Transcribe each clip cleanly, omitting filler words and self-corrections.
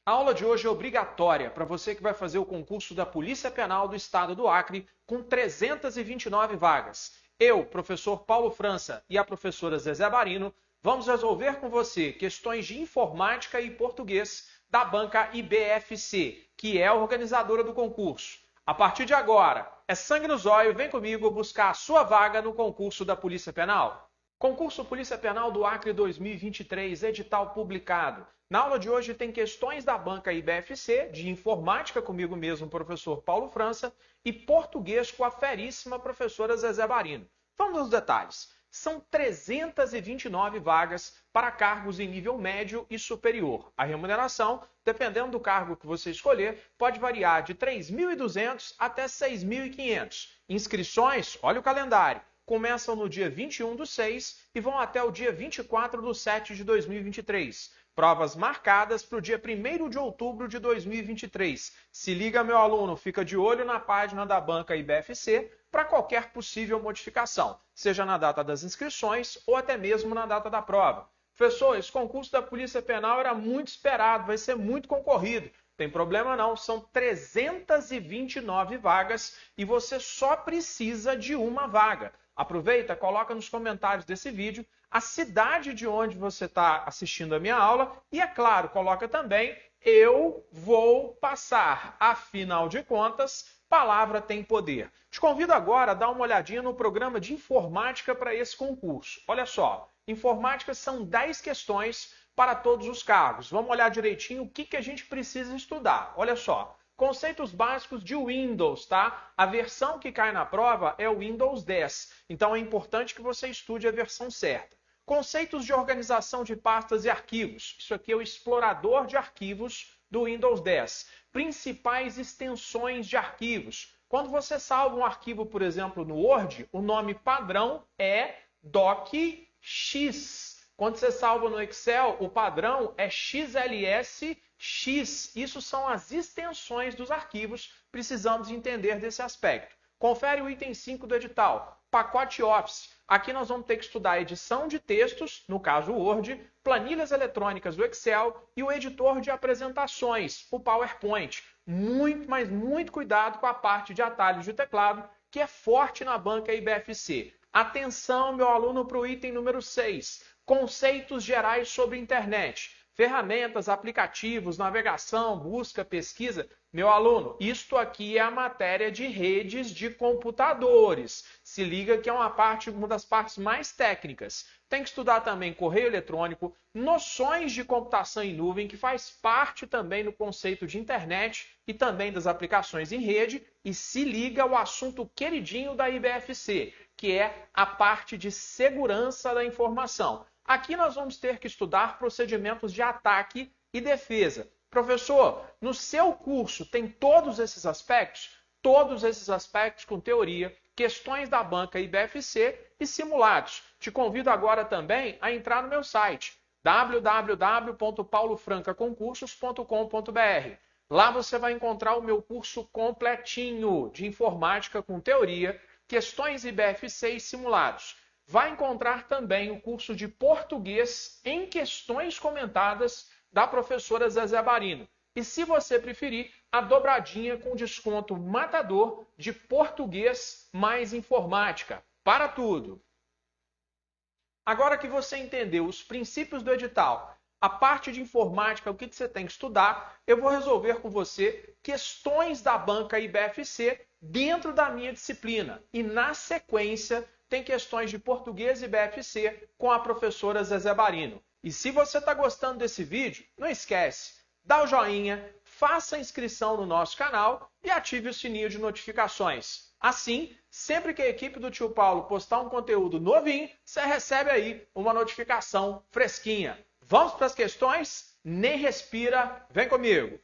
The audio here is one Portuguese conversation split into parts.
A aula de hoje é obrigatória para você que vai fazer o concurso da Polícia Penal do Estado do Acre com 329 vagas. Eu, professor Paulo França e a professora Zezé Barino, vamos resolver com você questões de informática e português da banca IBFC, que é a organizadora do concurso. A partir de agora, é sangue no zóio, vem comigo buscar a sua vaga no concurso da Polícia Penal. Concurso Polícia Penal do Acre 2023, edital publicado. Na aula de hoje tem questões da banca IBFC, de informática comigo mesmo, professor Paulo França, e português com a feríssima professora Zezé Barino. Vamos aos detalhes. São 329 vagas para cargos em nível médio e superior. A remuneração, dependendo do cargo que você escolher, pode variar de 3.200 até 6.500. Inscrições, olha o calendário, começam no dia 21/6 e vão até o dia 24/7 de 2023. Provas marcadas para o dia 1º de outubro de 2023. Se liga, meu aluno, fica de olho na página da banca IBFC para qualquer possível modificação, seja na data das inscrições ou até mesmo na data da prova. Professor, esse concurso da Polícia Penal era muito esperado, vai ser muito concorrido. Tem problema não, são 329 vagas e você só precisa de uma vaga. Aproveita, coloca nos comentários desse vídeo a cidade de onde você está assistindo a minha aula e, é claro, coloca também eu vou passar. Afinal de contas, palavra tem poder. Te convido agora a dar uma olhadinha no programa de informática para esse concurso. Olha só, informática são 10 questões para todos os cargos. Vamos olhar direitinho o que a gente precisa estudar. Olha só. Conceitos básicos de Windows, tá? A versão que cai na prova é o Windows 10. Então é importante que você estude a versão certa. Conceitos de organização de pastas e arquivos. Isso aqui é o explorador de arquivos do Windows 10. Principais extensões de arquivos. Quando você salva um arquivo, por exemplo, no Word, o nome padrão é docx. Quando você salva no Excel, o padrão é XLSX. Isso são as extensões dos arquivos. Precisamos entender desse aspecto. Confere o item 5 do edital, pacote Office. Aqui nós vamos ter que estudar edição de textos, no caso o Word, planilhas eletrônicas do Excel e o editor de apresentações, o PowerPoint. Mas muito cuidado com a parte de atalhos de teclado, que é forte na banca IBFC. Atenção, meu aluno, para o item número 6. Conceitos gerais sobre internet. Ferramentas, aplicativos, navegação, busca, pesquisa. Meu aluno, isto aqui é a matéria de redes de computadores. Se liga que é uma das partes mais técnicas. Tem que estudar também correio eletrônico, noções de computação em nuvem, que faz parte também no conceito de internet e também das aplicações em rede. E se liga ao assunto queridinho da IBFC, que é a parte de segurança da informação. Aqui nós vamos ter que estudar procedimentos de ataque e defesa. Professor, no seu curso tem todos esses aspectos? Todos esses aspectos com teoria, questões da banca IBFC e simulados. Te convido agora também a entrar no meu site www.paulofrancaconcursos.com.br. Lá você vai encontrar o meu curso completinho de informática com teoria, questões IBFC e simulados. Vai encontrar também o curso de português em questões comentadas da professora Zezé Barino. E se você preferir, a dobradinha com desconto matador de português mais informática. Para tudo! Agora que você entendeu os princípios do edital, a parte de informática, o que você tem que estudar, eu vou resolver com você questões da banca IBFC dentro da minha disciplina. E na sequência, tem questões de português e IBFC com a professora Zezé Barino. E se você está gostando desse vídeo, não esquece, dá o joinha, faça a inscrição no nosso canal e ative o sininho de notificações. Assim, sempre que a equipe do Tio Paulo postar um conteúdo novinho, você recebe aí uma notificação fresquinha. Vamos para as questões? Nem respira, vem comigo!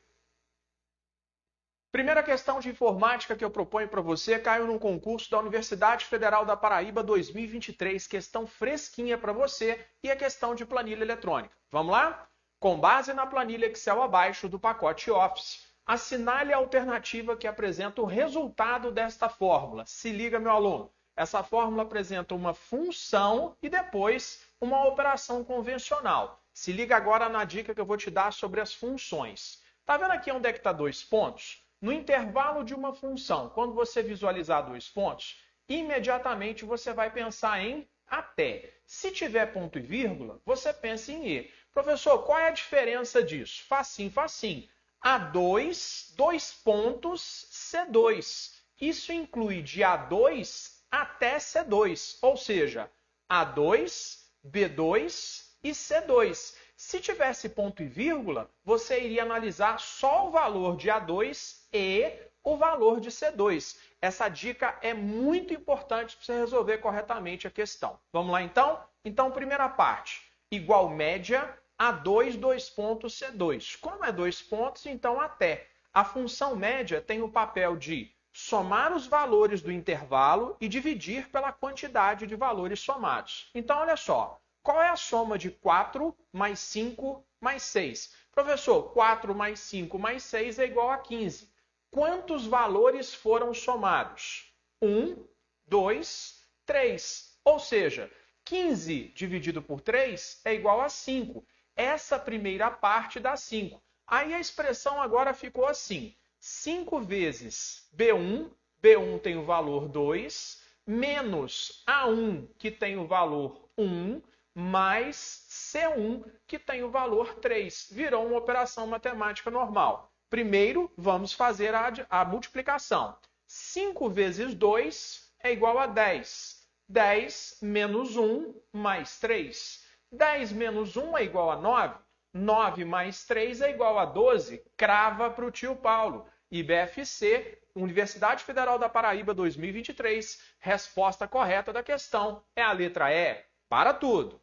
Primeira questão de informática que eu proponho para você caiu num concurso da Universidade Federal da Paraíba 2023, questão fresquinha para você e a questão de planilha eletrônica. Vamos lá? Com base na planilha Excel abaixo do pacote Office, assinale a alternativa que apresenta o resultado desta fórmula. Se liga, meu aluno. Essa fórmula apresenta uma função e depois uma operação convencional. Se liga agora na dica que eu vou te dar sobre as funções. Tá vendo aqui onde é que está 2 pontos? No intervalo de uma função, quando você visualizar 2 pontos, imediatamente você vai pensar em até. Se tiver ponto e vírgula, você pensa em e. Professor, qual é a diferença disso? Facinho, facinho. A2, 2 pontos, C2. Isso inclui de A2 até C2, ou seja, A2, B2 e C2. Se tivesse ponto e vírgula, você iria analisar só o valor de A2 e o valor de C2. Essa dica é muito importante para você resolver corretamente a questão. Vamos lá então? Então, primeira parte, igual média A2, 2 pontos, C2. Como é 2 pontos, então até. A função média tem o papel de somar os valores do intervalo e dividir pela quantidade de valores somados. Então, olha só. Qual é a soma de 4 mais 5 mais 6? Professor, 4 mais 5 mais 6 é igual a 15. Quantos valores foram somados? 1, 2, 3. Ou seja, 15 dividido por 3 é igual a 5. Essa primeira parte dá 5. Aí a expressão agora ficou assim. 5 vezes B1, B1 tem o valor 2, menos A1, que tem o valor 1, mais C1, que tem o valor 3. Virou uma operação matemática normal. Primeiro, vamos fazer a multiplicação. 5 vezes 2 é igual a 10. 10 menos 1 mais 3. 10 menos 1 é igual a 9. 9 mais 3 é igual a 12. Crava para o tio Paulo. IBFC, Universidade Federal da Paraíba 2023. Resposta correta da questão é a letra E. Para tudo.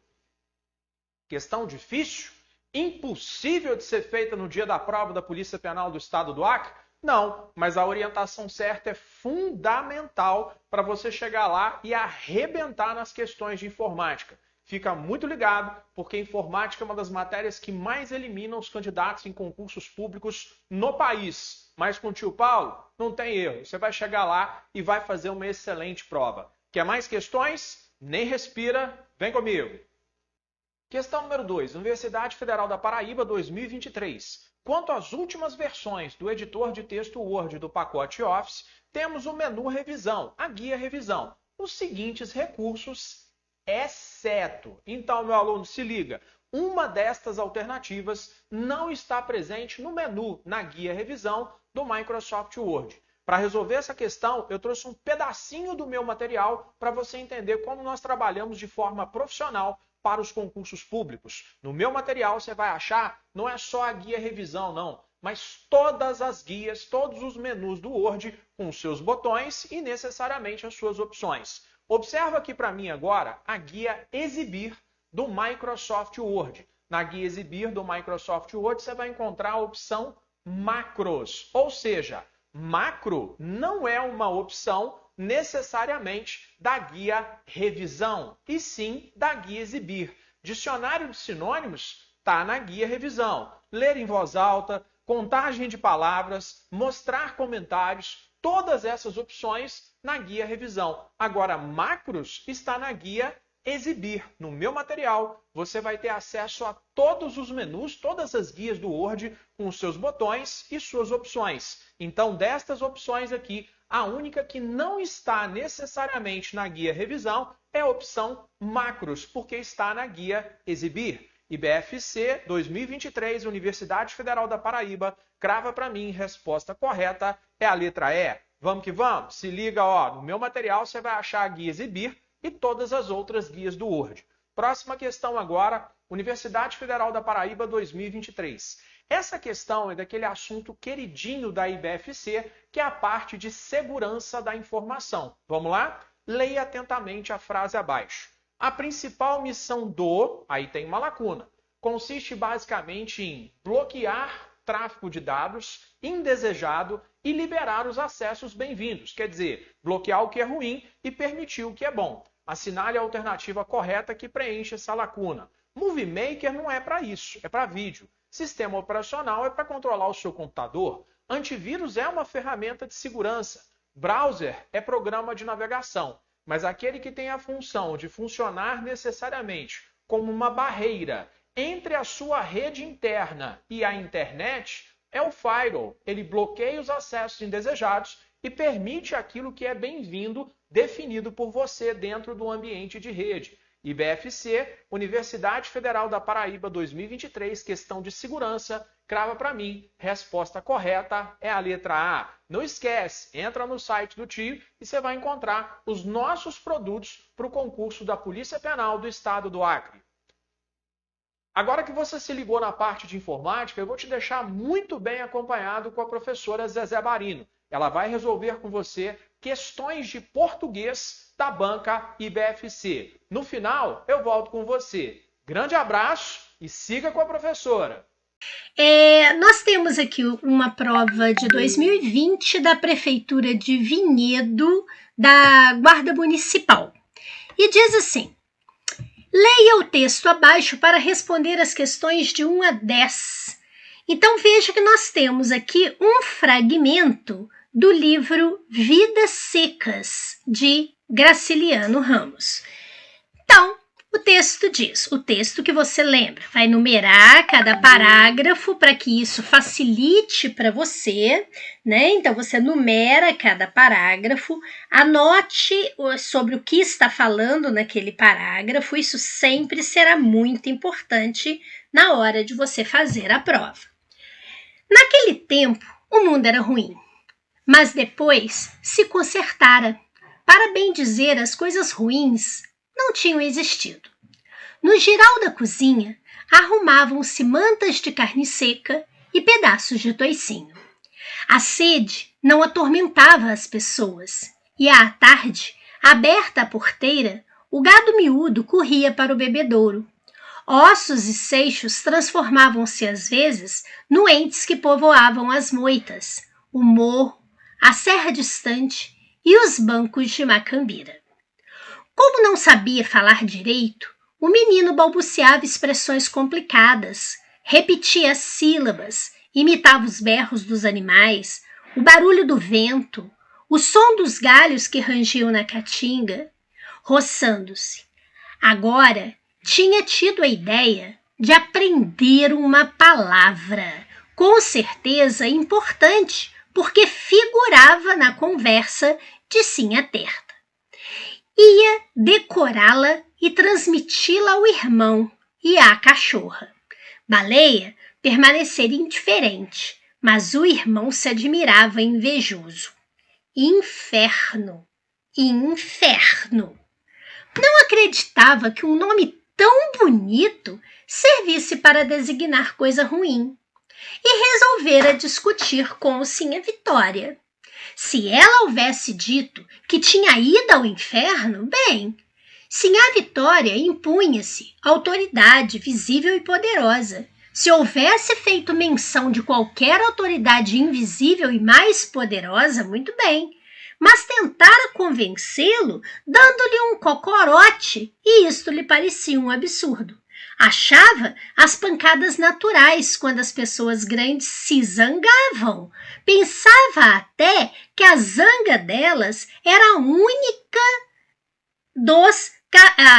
Questão difícil? Impossível de ser feita no dia da prova da Polícia Penal do Estado do Acre? Não, mas a orientação certa é fundamental para você chegar lá e arrebentar nas questões de informática. Fica muito ligado, porque informática é uma das matérias que mais eliminam os candidatos em concursos públicos no país. Mas com o tio Paulo, não tem erro. Você vai chegar lá e vai fazer uma excelente prova. Quer mais questões? Nem respira, vem comigo. Questão número 2, Universidade Federal da Paraíba 2023. Quanto às últimas versões do editor de texto Word do pacote Office, temos o menu Revisão, a guia Revisão, os seguintes recursos, exceto. Então, meu aluno, se liga, uma destas alternativas não está presente no menu, na guia Revisão do Microsoft Word. Para resolver essa questão, eu trouxe um pedacinho do meu material para você entender como nós trabalhamos de forma profissional para os concursos públicos. No meu material você vai achar, não é só a guia revisão não, mas todas as guias, todos os menus do Word com seus botões e necessariamente as suas opções. Observa aqui para mim agora a guia Exibir do Microsoft Word. Na guia Exibir do Microsoft Word você vai encontrar a opção Macros, ou seja, macro não é uma opção necessariamente da guia Revisão, e sim da guia Exibir. Dicionário de sinônimos está na guia Revisão. Ler em voz alta, contagem de palavras, mostrar comentários, todas essas opções na guia Revisão. Agora, macros está na guia Exibir. No meu material, você vai ter acesso a todos os menus, todas as guias do Word com os seus botões e suas opções. Então, destas opções aqui, a única que não está necessariamente na guia Revisão é a opção Macros, porque está na guia Exibir. IBFC 2023, Universidade Federal da Paraíba, crava para mim, resposta correta é a letra E. Vamos que vamos? Se liga, ó, no meu material você vai achar a guia Exibir e todas as outras guias do Word. Próxima questão agora, Universidade Federal da Paraíba 2023. Essa questão é daquele assunto queridinho da IBFC, que é a parte de segurança da informação. Vamos lá? Leia atentamente a frase abaixo. A principal missão do, aí tem uma lacuna, consiste basicamente em bloquear tráfego de dados indesejado e liberar os acessos bem-vindos. Quer dizer, bloquear o que é ruim e permitir o que é bom. Assinale a alternativa correta que preenche essa lacuna. Movie Maker não é para isso, é para vídeo. Sistema operacional é para controlar o seu computador. Antivírus é uma ferramenta de segurança. Browser é programa de navegação. Mas aquele que tem a função de funcionar necessariamente como uma barreira entre a sua rede interna e a internet, é o firewall. Ele bloqueia os acessos indesejados e permite aquilo que é bem-vindo, definido por você dentro do ambiente de rede. IBFC, Universidade Federal da Paraíba 2023, questão de segurança, crava para mim, resposta correta é a letra A. Não esquece, entra no site do Tio e você vai encontrar os nossos produtos para o concurso da Polícia Penal do Estado do Acre. Agora que você se ligou na parte de informática, eu vou te deixar muito bem acompanhado com a professora Zezé Barino. Ela vai resolver com você questões de português da banca IBFC. No final, eu volto com você. Grande abraço e siga com a professora. Nós temos aqui uma prova de 2020 da Prefeitura de Vinhedo, da Guarda Municipal. E diz assim: leia o texto abaixo para responder as questões de 1 a 10. Então veja que nós temos aqui um fragmento do livro Vidas Secas, de Graciliano Ramos. Então, o texto diz, o texto que você lembra, vai numerar cada parágrafo para que isso facilite para você, né? Então, você numera cada parágrafo, anote sobre o que está falando naquele parágrafo, isso sempre será muito importante na hora de você fazer a prova. Naquele tempo, o mundo era ruim, mas depois se consertara. Para bem dizer, as coisas ruins não tinham existido. No giral da cozinha, arrumavam-se mantas de carne seca e pedaços de toicinho. A sede não atormentava as pessoas, e à tarde, aberta a porteira, o gado miúdo corria para o bebedouro. Ossos e seixos transformavam-se às vezes no entes que povoavam as moitas, o morro, a serra distante e os bancos de Macambira. Como não sabia falar direito, o menino balbuciava expressões complicadas, repetia sílabas, imitava os berros dos animais, o barulho do vento, o som dos galhos que rangiam na caatinga, roçando-se. Agora tinha tido a ideia de aprender uma palavra, com certeza importante, porque figurava na conversa de Sinha Terta. Ia decorá-la e transmiti-la ao irmão e à cachorra. Baleia permaneceria indiferente, mas o irmão se admirava invejoso. Inferno, inferno! Não acreditava que um nome tão bonito servisse para designar coisa ruim. E resolvera discutir com o Sinha Vitória. Se ela houvesse dito que tinha ido ao inferno, bem, Sinha Vitória impunha-se, autoridade visível e poderosa. Se houvesse feito menção de qualquer autoridade invisível e mais poderosa, muito bem. Mas tentara convencê-lo, dando-lhe um cocorote, e isto lhe parecia um absurdo. Achava as pancadas naturais quando as pessoas grandes se zangavam. Pensava até que a zanga delas era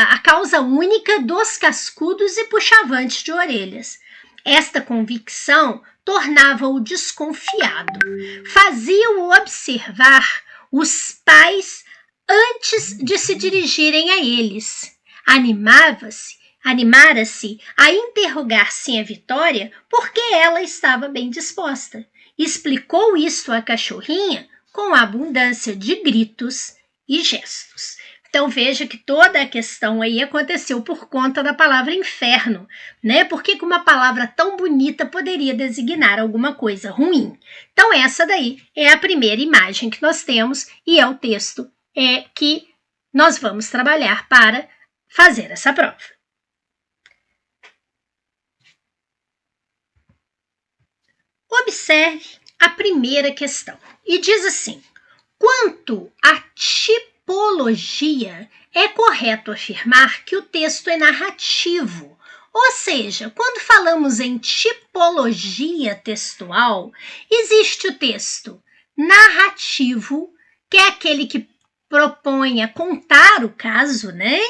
a causa única dos cascudos e puxavantes de orelhas. Esta convicção tornava-o desconfiado. Fazia-o observar os pais antes de se dirigirem a eles. Animara-se a interrogar Sinha Vitória porque ela estava bem disposta. Explicou isto à cachorrinha com abundância de gritos e gestos. Então veja que toda a questão aí aconteceu por conta da palavra inferno, né? Porque uma palavra tão bonita poderia designar alguma coisa ruim. Então essa daí é a primeira imagem que nós temos e é o texto que nós vamos trabalhar para fazer essa prova. Observe a primeira questão e diz assim: quanto à tipologia, é correto afirmar que o texto é narrativo. Ou seja, quando falamos em tipologia textual, existe o texto narrativo, que é aquele que propõe a contar o caso, né?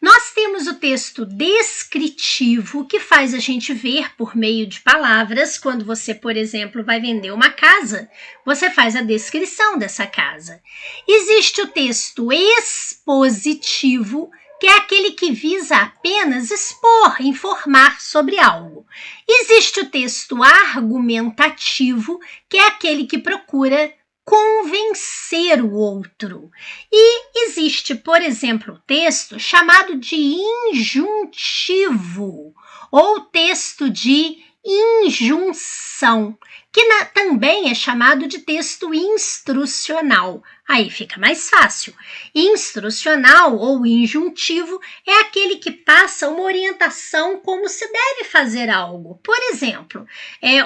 Nós temos o texto descritivo, que faz a gente ver por meio de palavras. Quando você, por exemplo, vai vender uma casa, você faz a descrição dessa casa. Existe o texto expositivo, que é aquele que visa apenas expor, informar sobre algo. Existe o texto argumentativo, que é aquele que procura convencer o outro. E existe, por exemplo, o texto chamado de injuntivo, ou texto de injunção, que também é chamado de texto instrucional. Aí fica mais fácil. Instrucional ou injuntivo é aquele que passa uma orientação como se deve fazer algo. Por exemplo,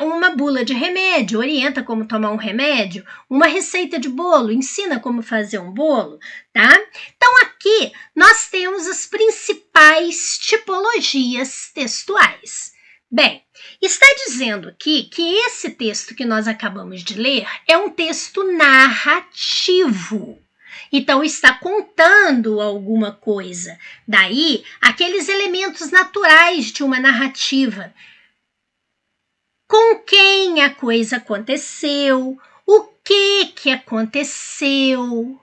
uma bula de remédio orienta como tomar um remédio, uma receita de bolo ensina como fazer um bolo, tá? Então aqui nós temos as principais tipologias textuais. Bem, está dizendo aqui que esse texto que nós acabamos de ler é um texto narrativo. Então, está contando alguma coisa. Daí, aqueles elementos naturais de uma narrativa. Com quem a coisa aconteceu, o que aconteceu,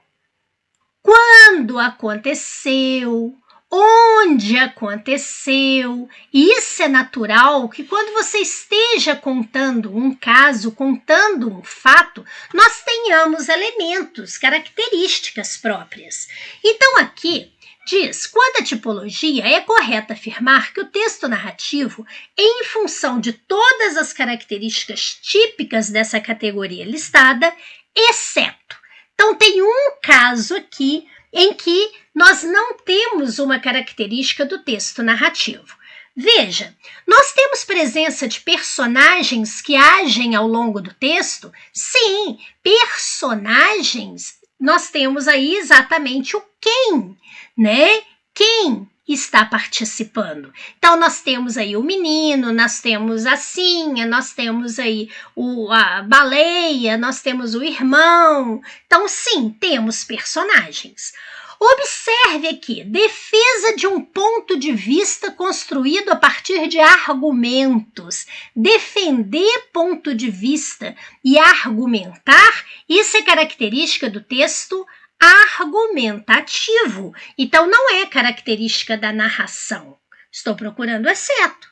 quando aconteceu, onde aconteceu. E isso é natural que quando você esteja contando um caso, contando um fato, nós tenhamos elementos, características próprias. Então aqui diz, quando a tipologia é correto afirmar que o texto narrativo, em função de todas as características típicas dessa categoria listada, exceto. Então tem um caso aqui em que nós não temos uma característica do texto narrativo. Veja, nós temos presença de personagens que agem ao longo do texto? Sim, personagens, nós temos aí exatamente o quem, né? Quem está participando. Então, nós temos aí o menino, nós temos a Sinha, nós temos aí a baleia, nós temos o irmão. Então, sim, temos personagens. Observe aqui, defesa de um ponto de vista construído a partir de argumentos. Defender ponto de vista e argumentar, isso é característica do texto argumentativo. Então, não é característica da narração. Estou procurando exceto.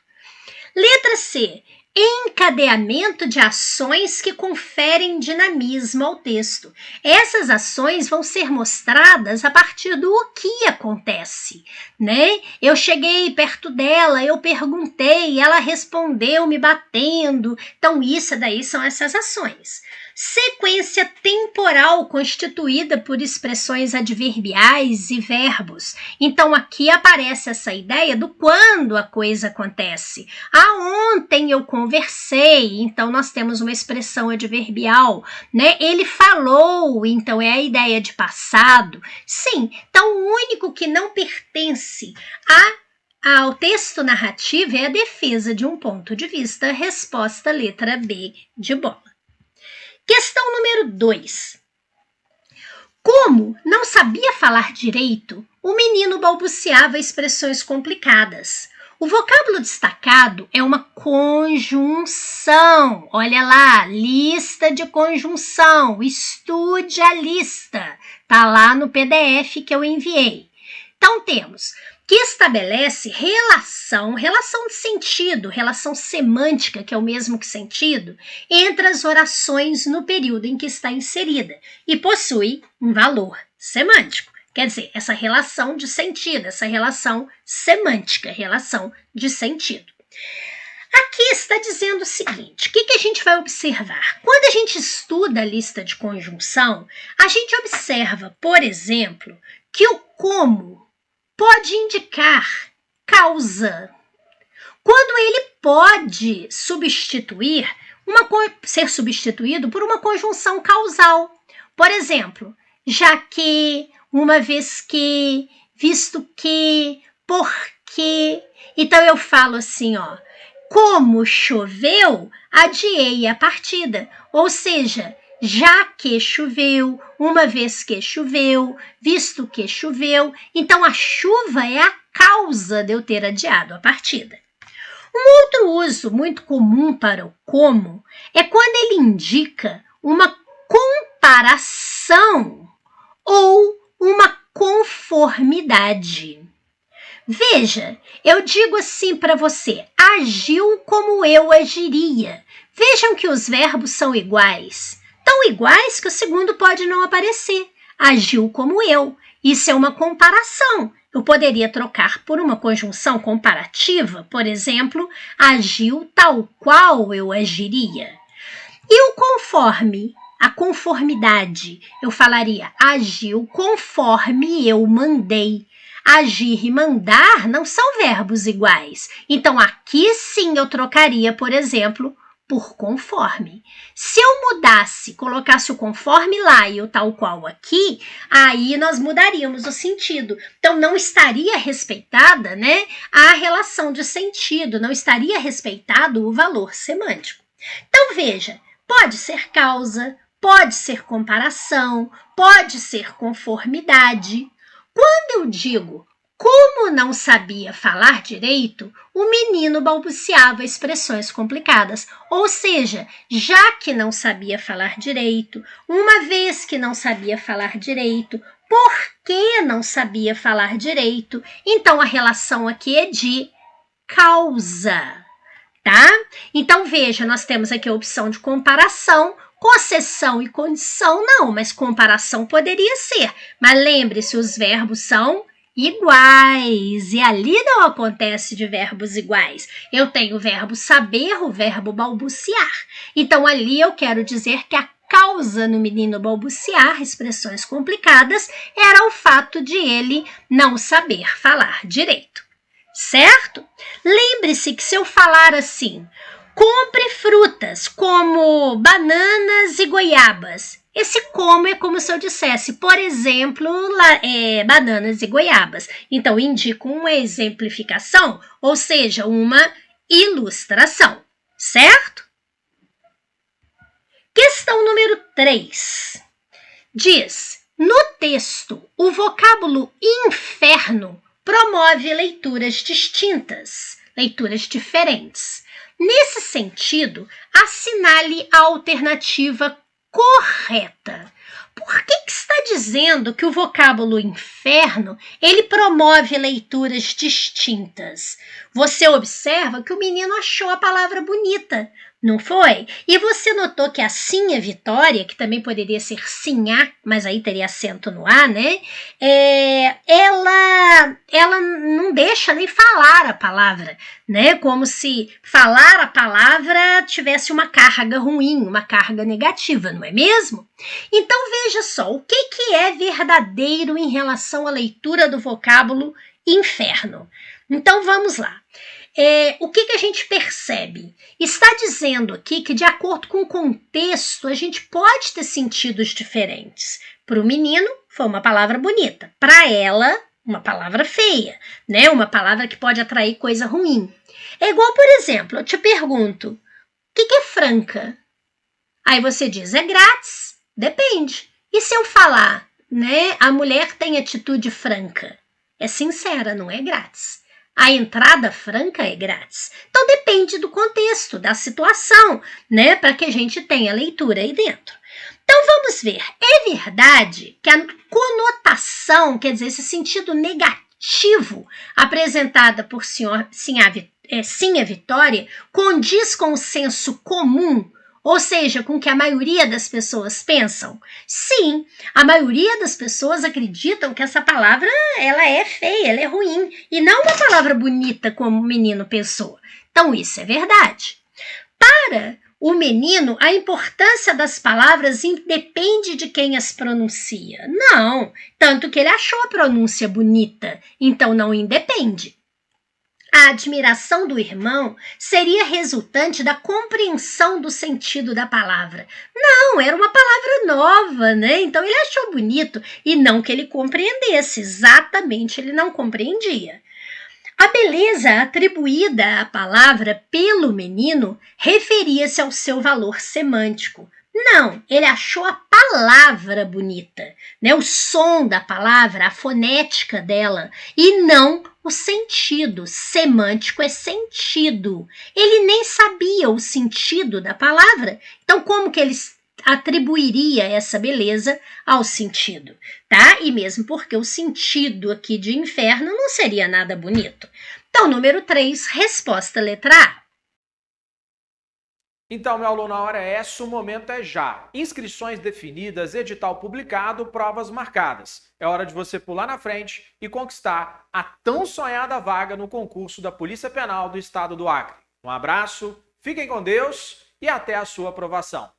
Letra C. Encadeamento de ações que conferem dinamismo ao texto. Essas ações vão ser mostradas a partir do que acontece, né? Eu cheguei perto dela, eu perguntei, ela respondeu me batendo. Então, isso daí são essas ações. Sequência temporal constituída por expressões adverbiais e verbos. Então, aqui aparece essa ideia do quando a coisa acontece. Ontem eu conversei, então nós temos uma expressão adverbial, né? Ele falou, então é a ideia de passado. Sim, então o único que não pertence ao texto narrativo é a defesa de um ponto de vista. Resposta letra B de bola. Questão número 2. Como não sabia falar direito, o menino balbuciava expressões complicadas. O vocábulo destacado é uma conjunção. Olha lá, lista de conjunção. Estude a lista. Está lá no PDF que eu enviei. Então, temos que estabelece relação de sentido, relação semântica, que é o mesmo que sentido, entre as orações no período em que está inserida e possui um valor semântico. Quer dizer, essa relação de sentido, essa relação semântica, relação de sentido. Aqui está dizendo o seguinte, o que a gente vai observar? Quando a gente estuda a lista de conjunção, a gente observa, por exemplo, que o como pode indicar causa. Quando ele pode ser substituído por uma conjunção causal. Por exemplo, já que, uma vez que, visto que, porque. Então eu falo assim, como choveu, adiei a partida. Ou seja, já que choveu, uma vez que choveu, visto que choveu. Então, a chuva é a causa de eu ter adiado a partida. Um outro uso muito comum para o como é quando ele indica uma comparação ou uma conformidade. Veja, eu digo assim para você, agiu como eu agiria. Vejam que os verbos são iguais. Tão iguais que o segundo pode não aparecer. Agiu como eu. Isso é uma comparação. Eu poderia trocar por uma conjunção comparativa, por exemplo, agiu tal qual eu agiria. E o conforme, a conformidade, eu falaria agiu conforme eu mandei. Agir e mandar não são verbos iguais. Então, aqui sim eu trocaria, por exemplo, por conforme. Se eu mudasse, colocasse o conforme lá e o tal qual aqui, aí nós mudaríamos o sentido. Então, não estaria respeitada, né, a relação de sentido, não estaria respeitado o valor semântico. Então, veja, pode ser causa, pode ser comparação, pode ser conformidade. Quando eu digo como não sabia falar direito, o menino balbuciava expressões complicadas. Ou seja, já que não sabia falar direito, uma vez que não sabia falar direito, por que não sabia falar direito? Então, a relação aqui é de causa, tá? Então, veja, nós temos aqui a opção de comparação, concessão e condição não, mas comparação poderia ser. Mas lembre-se, os verbos são iguais, e ali não acontece de verbos iguais. Eu tenho o verbo saber, o verbo balbuciar. Então, ali eu quero dizer que a causa no menino balbuciar, expressões complicadas, era o fato de ele não saber falar direito. Certo? Lembre-se que se eu falar assim, compre frutas como bananas e goiabas, esse como é como se eu dissesse, por exemplo, bananas e goiabas. Então, indico uma exemplificação, ou seja, uma ilustração, certo? Questão número 3. Diz, no texto, o vocábulo inferno promove leituras distintas, leituras diferentes. Nesse sentido, assinale a alternativa correta. Por que está dizendo que o vocábulo inferno ele promove leituras distintas? Você observa que o menino achou a palavra bonita, não foi? E você notou que a Sinha Vitória, que também poderia ser Sinhá, mas aí teria acento no A, né? Ela não deixa nem falar a palavra, né? Como se falar a palavra tivesse uma carga ruim, uma carga negativa, não é mesmo? Então veja só, o que é verdadeiro em relação à leitura do vocábulo inferno? Então vamos lá. O que a gente percebe? Está dizendo aqui que, de acordo com o contexto, a gente pode ter sentidos diferentes. Para o menino, foi uma palavra bonita. Para ela, uma palavra feia, né? Uma palavra que pode atrair coisa ruim. É igual, por exemplo, eu te pergunto, o que é franca? Aí você diz, é grátis. Depende. E se eu falar, né? A mulher tem atitude franca. É sincera, não é grátis. A entrada franca é grátis. Então, depende do contexto, da situação, né? Para que a gente tenha leitura aí dentro. Então, vamos ver. É verdade que a conotação, quer dizer, esse sentido negativo apresentada por Sinha Vitória condiz com o senso comum, ou seja, com o que a maioria das pessoas pensam? Sim, a maioria das pessoas acreditam que essa palavra ela é feia, ela é ruim, e não uma palavra bonita como o menino pensou. Então, isso é verdade. Para o menino, a importância das palavras independe de quem as pronuncia. Não, tanto que ele achou a pronúncia bonita, então não independe. A admiração do irmão seria resultante da compreensão do sentido da palavra. Não, era uma palavra nova, né? Então ele achou bonito e não que ele compreendesse, exatamente ele não compreendia. A beleza atribuída à palavra pelo menino referia-se ao seu valor semântico. Não, ele achou a palavra bonita, né? O som da palavra, a fonética dela, e não o sentido. Semântico é sentido. Ele nem sabia o sentido da palavra, então como que ele atribuiria essa beleza ao sentido, tá? E mesmo porque o sentido aqui de inferno não seria nada bonito. Então, número 3, resposta letra A. Então, meu aluno, a hora é essa, o momento é já. Inscrições definidas, edital publicado, provas marcadas. É hora de você pular na frente e conquistar a tão sonhada vaga no concurso da Polícia Penal do Estado do Acre. Um abraço, fiquem com Deus e até a sua aprovação.